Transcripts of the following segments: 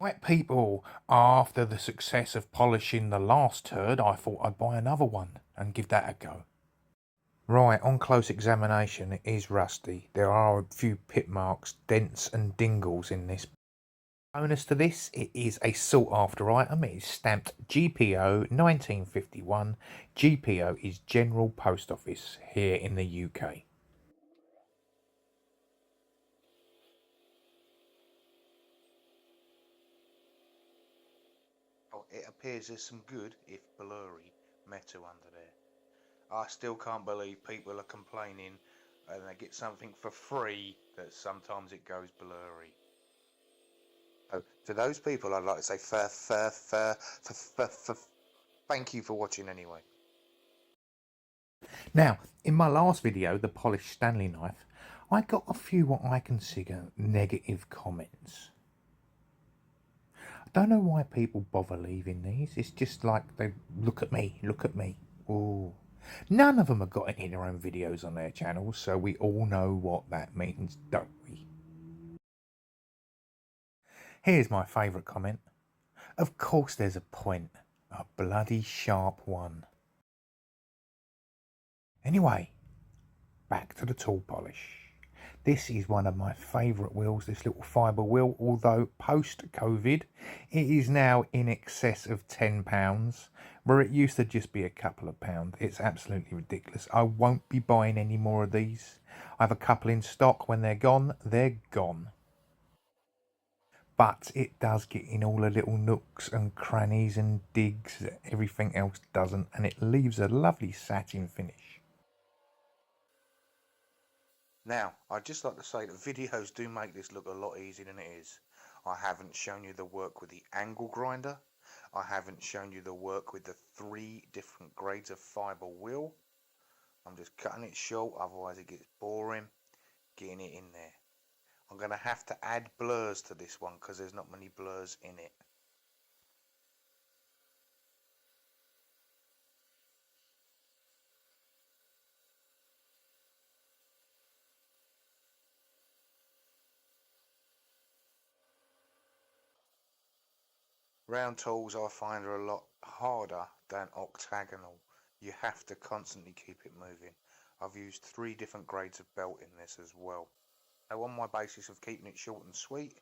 Right, people, after the success of polishing the last turd, I thought I'd buy another one and give that a go. Right, on close examination, it is rusty. There are a few pit marks, dents and dingles in this. Bonus to this, it is a sought after item. It is stamped GPO 1951. GPO is General Post Office here in the UK. Oh, it appears there's some good, if blurry, metal under there. I still can't believe people are complaining and they get something for free that sometimes it goes blurry. So to those people, I'd like to say thank you for watching anyway. Now, in my last video, the polished Stanley knife, I got a few what I consider negative comments. I don't know why people bother leaving these. It's just like they look at me. Ooh. None of them have got any of their own videos on their channels, so we all know what that means, don't we? Here's my favourite comment. Of course there's a point. A bloody sharp one. Anyway, back to the tool polish. This is one of my favourite wheels, this little fibre wheel, although post-Covid it is now in excess of £10, where it used to just be a couple of pounds. It's absolutely ridiculous. I won't be buying any more of these. I have a couple in stock. When they're gone, they're gone. But it does get in all the little nooks and crannies and digs that everything else doesn't, and it leaves a lovely satin finish. Now, I'd just like to say that videos do make this look a lot easier than it is. I haven't shown you the work with the angle grinder. I haven't shown you the work with the 3 different grades of fibre wheel. I'm just cutting it short, otherwise it gets boring getting it in there. I'm going to have to add blurs to this one because there's not many blurs in it. Round tools I find are a lot harder than octagonal. You have to constantly keep it moving. I've used 3 different grades of belt in this as well. Now, on my basis of keeping it short and sweet,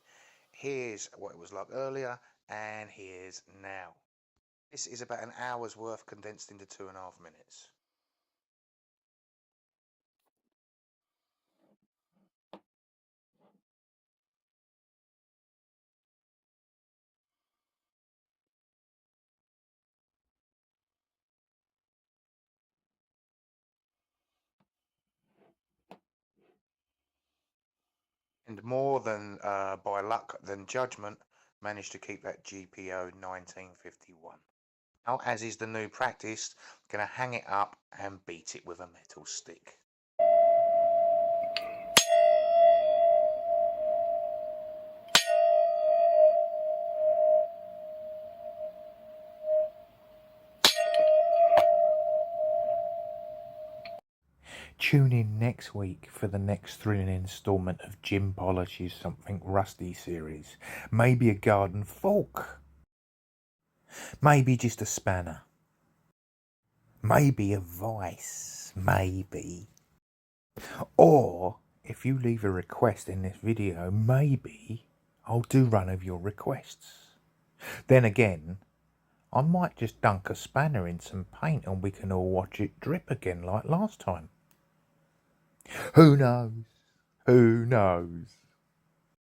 here's what it was like earlier and here's now. This is about an hour's worth condensed into 2.5 minutes. And more than by luck than judgment, managed to keep that GPO 1951. Now, as is the new practice, going to hang it up and beat it with a metal stick. Tune in next week for the next thrilling instalment of Jim Polish's Something Rusty series. Maybe a garden fork. Maybe just a spanner. Maybe a vice. Maybe. Or, if you leave a request in this video, maybe I'll do one of your requests. Then again, I might just dunk a spanner in some paint and we can all watch it drip again like last time. Who knows? Who knows?